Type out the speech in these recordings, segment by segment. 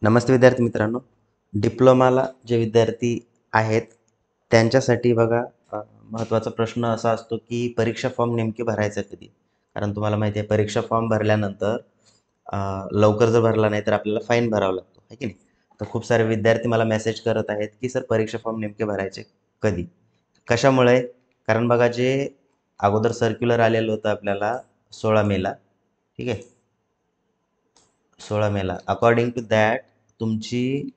नमस्ते विद्यार्थी मित्रांनो. डिप्लोमाला जे विद्यार्थी आहेत त्यांच्यासाठी बघा महत्त्वाचा प्रश्न असा असतो की परीक्षा फॉर्म नेमके भरायचा कधी? कारण तुम्हाला माहिती आहे परीक्षा फॉर्म भरल्यानंतर लवकर जर भरला नाही तर आपल्याला फाईन भरावा लागतो, आहे की नाही? तर खूप सारे विद्यार्थी मला मेसेज करत आहेत की सर परीक्षा फॉर्म नेमके भरायचे कधी? कशामुळे? कारण बघा जे अगोदर सर्क्युलर आलेलं होतं आपल्याला 16 मेला, ठीक आहे? 16 मेला अकॉर्डिंग टू दॅट तुमची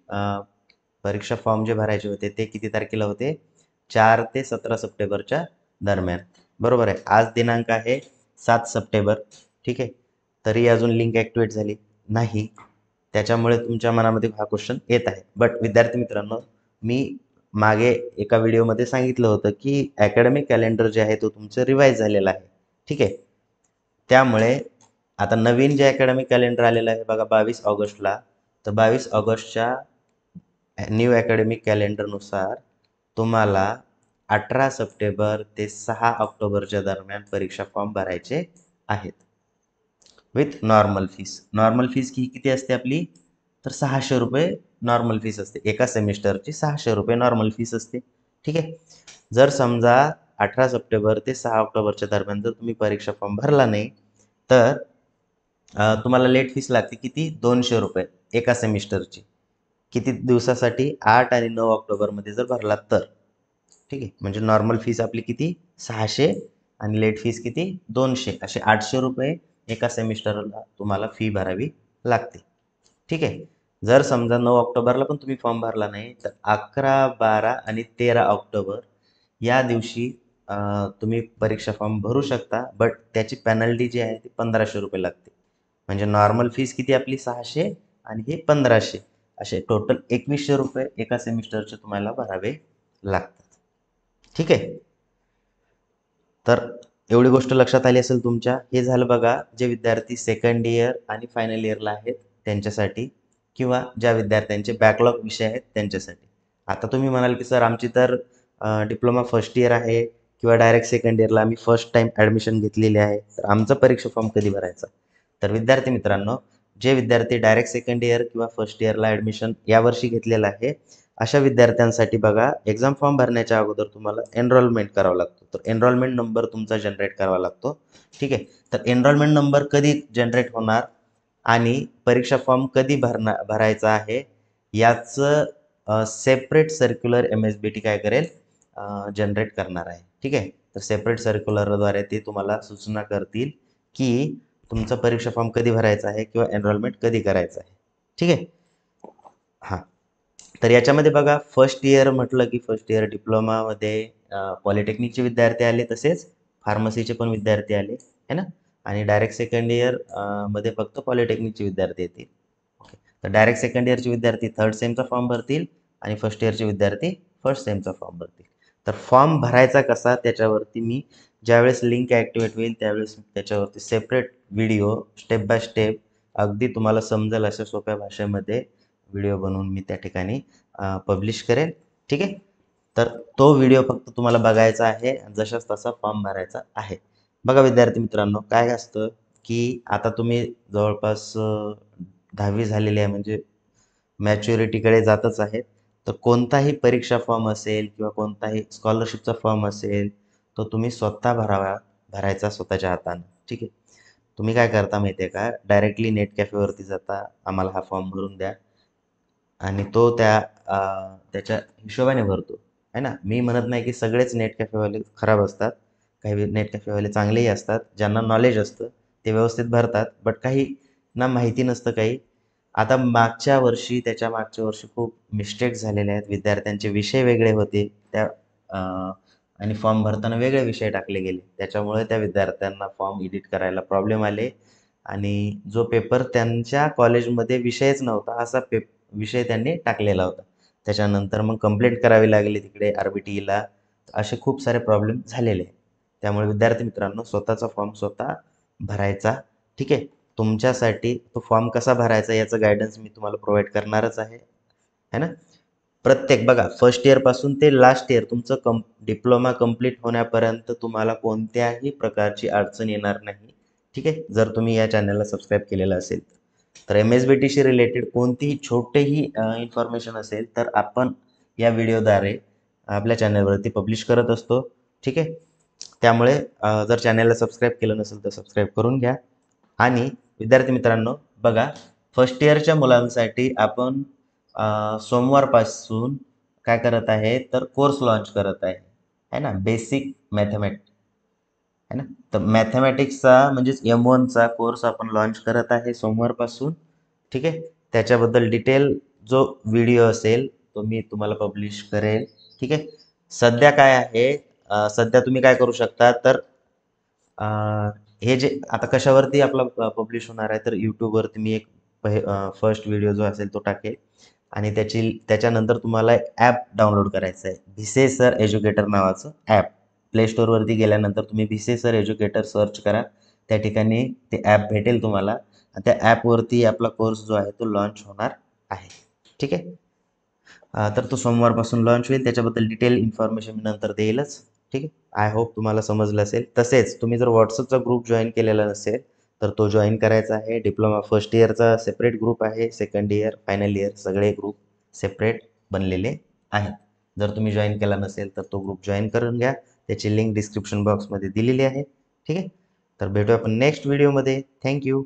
परीक्षा फॉर्म जे भरायचे होते ते किती तारखेला होते? 4 ते 17 सप्टेंबरच्या दरम्यान. बरोबर आहे. आज दिनांक आहे 7 सप्टेंबर. ठीक आहे. तरी अजून लिंक ॲक्टिवेट झाली नाही. त्याच्यामुळे तुमच्या मनामध्ये हा क्वेश्चन येत आहे. बट विद्यार्थी मित्रांनो, मी मागे एका व्हिडिओमध्ये सांगितलं होतं की अकॅडमिक कॅलेंडर जे आहे तो तुमचं रिवाईज झालेलं आहे. ठीक आहे. त्यामुळे आता नवीन जे अकॅडमिक कॅलेंडर आलेलं आहे बघा 22 ऑगस्टला, तर 22 ऑगस्टच्या न्यू अकॅडमिक कॅलेंडरनुसार तुम्हाला 18 सप्टेंबर ते 6 ऑक्टोबरच्या दरम्यान परीक्षा फॉर्म भरायचे आहेत with normal fees. Normal fees ही किती असते आपली? तर 600 रुपये नॉर्मल फीस असते. एका सेमिस्टरची 600 रुपये नॉर्मल फीस असते. ठीक आहे. जर समजा 18 सप्टेंबर ते 6 ऑक्टोबरच्या दरम्यान जर तुम्ही परीक्षा फॉर्म भरला नाही तर तुम्हाला लेट फीस लागते किती? 200 रुपये एका सेमिस्टरची. किती दिवसासाठी? 8 आणि 9 ऑक्टोबरमध्ये जर भरलात तर. ठीक आहे. म्हणजे नॉर्मल फीस आपली किती? 600 आणि लेट फीस किती? 200. असे 800 रुपये एका सेमिस्टरला तुम्हाला फी भरावी लागते. ठीक आहे. जर समजा 9 ऑक्टोबरला पण तुम्ही फॉर्म भरला नाही तर 11, 12 आणि 13 ऑक्टोबर या दिवशी तुम्ही परीक्षा फॉर्म भरू शकता. बट त्याची पेनल्टी जी आहे ती 1500 रुपये लागते. म्हणजे नॉर्मल फीस किती आपली? 600 आणि हे 1500. असे टोटल 2100 रुपये एका सेमिस्टरचे तुम्हाला भरावे लागतात. ठीक आहे. तर एवढी गोष्ट लक्षात आली असेल तुमच्या. हे झालं बघा जे विद्यार्थी सेकंड इयर आणि फायनल इयरला आहेत त्यांच्यासाठी, किंवा ज्या विद्यार्थ्यांचे बॅकलॉग विषय आहेत त्यांच्यासाठी. आता तुम्ही म्हणाल की सर आमची तर डिप्लोमा फर्स्ट इयर आहे किंवा डायरेक्ट सेकंड इयरला आम्ही फर्स्ट टाइम ॲडमिशन घेतलेली आहे, तर आमचा परीक्षा फॉर्म कधी भरायचा? तर विद्यार्थी मित्रांनो, जे विद्यार्थी डायरेक्ट सेकंड इयर किंवा फर्स्ट इयरला ॲडमिशन यावर्षी घेतलेलं आहे, अशा विद्यार्थ्यांसाठी बघा एक्झाम फॉर्म भरण्याच्या अगोदर तुम्हाला एनरोलमेंट करावा लागतो. तर एनरोलमेंट नंबर तुमचा जनरेट करावा लागतो. ठीक आहे. तर एनरोलमेंट नंबर कधी जनरेट होणार आणि परीक्षा फॉर्म कधी भरायचा आहे याचं सेपरेट सर्क्युलर MSBT काय करेल? जनरेट करणार आहे. ठीक आहे. तर सेपरेट सर्क्युलरद्वारे ते तुम्हाला सूचना करतील की तुमचा परीक्षा फॉर्म कधी भरायचा आहे किंवा एनरोलमेंट कधी करायचं आहे. ठीक आहे. हां. तर याच्यामध्ये बघा फर्स्ट इयर म्हटलं की फर्स्ट इयर डिप्लोमामध्ये पॉलिटेक्निकचे विद्यार्थी आले, तसेच फार्मसीचे पण विद्यार्थी आले, है ना? आणि डायरेक्ट सेकंड इयर मध्ये फक्त पॉलिटेक्निकचे विद्यार्थी येतील. ओके. तर डायरेक्ट सेकंड इयरचे विद्यार्थी थर्ड सेमचा फॉर्म भरतील आणि फर्स्ट इयरचे विद्यार्थी फर्स्ट सेमचा फॉर्म भरतील. तर फॉर्म भरायचा कसा त्याच्यावरती मी ज्यावेळेस लिंक ॲक्टिवेट होईल त्यावेळेस त्याच्यावरती separate video step by step अगदी तुम्हाला समजेल अशा सोप्या भाषेमध्ये व्हिडिओ बनवून मी त्या ठिकाणी पब्लिश करेन. ठीक आहे. तर तो व्हिडिओ फक्त तुम्हाला बघायचा आहे, जशाच तसा फॉर्म भरायचा आहे. बघा विद्यार्थी मित्रांनो, काय असतं की आता तुम्ही जवळपास 10वी झालेली आहे, म्हणजे मॅच्युरिटीकडे जातच आहेत. तर कोणताही परीक्षा फॉर्म असेल किंवा कोणताही स्कॉलरशिपचा फॉर्म असेल तो तुम्ही स्वतः भरायचा स्वतःच्या हाताने. ठीक आहे. तुम्ही काय करता माहिती आहे का? डायरेक्टली नेट कॅफेवरती जाता, आम्हाला हा फॉर्म भरून द्या आणि तो त्याच्या हिशोबाने भरतो, आहे ना? मी म्हणत नाही की सगळेच नेट कॅफेवाले खराब असतात. काही नेट कॅफेवाले चांगलेही असतात. ज्यांना नॉलेज असतं ते व्यवस्थित भरतात. बट काही ना माहिती नसतं काही. आता मागच्या वर्षी, त्याच्या मागच्या वर्षी खूप मिस्टेक्स झालेल्या आहेत. विद्यार्थ्यांचे विषय वेगळे होते त्या आणि फॉर्म भरताना वेगळे विषय टाकले गेले. त्याच्यामुळे त्या विद्यार्थ्यांना फॉर्म एडिट करायला प्रॉब्लेम आले आणि जो पेपर त्यांच्या कॉलेजमध्ये विषयच नव्हता असा विषय त्यांनी टाकलेला होता. त्याच्यानंतर मग कंप्लेंट करावी लागली तिकडे RBTला. असे खूप सारे प्रॉब्लेम झालेले आहेत. त्यामुळे विद्यार्थी मित्रांनो, स्वतःचा फॉर्म स्वतः भरायचा. ठीक आहे. तुमच्यासाठी तो फॉर्म कसा भरायचा याचं गायडन्स मी तुम्हाला प्रोव्हाइड करणारच आहे, है ना? प्रत्येक बघा फर्स्ट इयरपासून ते लास्ट इयर तुमचं डिप्लोमा कंप्लीट होण्यापर्यंत तुम्हाला कोणत्याही प्रकारची अडचण येणार नाही. ठीक आहे. जर तुम्ही या चॅनलला सबस्क्राईब केलेलं असेल. तर MSBTशी रिलेटेड कोणतीही छोटेही इन्फॉर्मेशन असेल तर आपण या व्हिडिओद्वारे आपल्या चॅनलवरती पब्लिश करत असतो. ठीक आहे. त्यामुळे जर चॅनलला सबस्क्राईब केलं नसेल तर सबस्क्राईब करून घ्या. आणि विद्यार्थी मित्रांनो बघा, फर्स्ट इयरच्या मुलांसाठी आपण सोमवारपासून काय करत आहे तर कोर्स लॉन्च करत आहे ना, बेसिक मॅथमॅटिक्स आहे ना. तर मॅथमॅटिक्सचा म्हणजेच M1चा कोर्स आपण लॉन्च करत आहे सोमवारपासून. ठीक आहे. त्याच्याबद्दल डिटेल जो व्हिडिओ असेल तो मी तुम्हाला पब्लिश करेल. ठीक आहे. सध्या काय आहे, सध्या तुम्ही काय करू शकता तर हे जे आता कशावरती आपला पब्लिश होणार आहे तर यूट्यूबवरती मी एक फर्स्ट व्हिडिओ जो असेल तो टाकेल आणि त्याच्यानंतर तुम्हाला ॲप डाउनलोड करायचं आहे, भिसे सर एज्युकेटर नावाचं ॲप. प्ले स्टोअरवरती गेल्यानंतर तुम्ही भिसे सर एज्युकेटर सर्च करा, त्या ठिकाणी ते ॲप भेटेल तुम्हाला. त्या ॲपवरती आपला कोर्स जो आहे तो लॉन्च होणार आहे. ठीक आहे. तर तो सोमवारपासून लॉन्च होईल. त्याच्याबद्दल डिटेल इन्फॉर्मेशन मी नंतर देईलच. ठीक आहे. आय होप तुम्हाला समजलं असेल. तसेच तुम्ही जर व्हॉट्सअपचा ग्रुप जॉईन केलेला नसेल तर तो जॉईन करायचा आहे. डिप्लोमा फर्स्ट इयरचा सेपरेट ग्रुप आहे, सेकंड इयर, फायनल इयर सगळे ग्रुप सेपरेट बनलेले आहेत. जर तुम्ही जॉईन केला नसेल तर तो ग्रुप जॉईन करून घ्या. त्याची लिंक डिस्क्रिप्शन बॉक्समध्ये दिलेली आहे. ठीक आहे. तर भेटूया आपण नेक्स्ट व्हिडिओमध्ये. थँक्यू.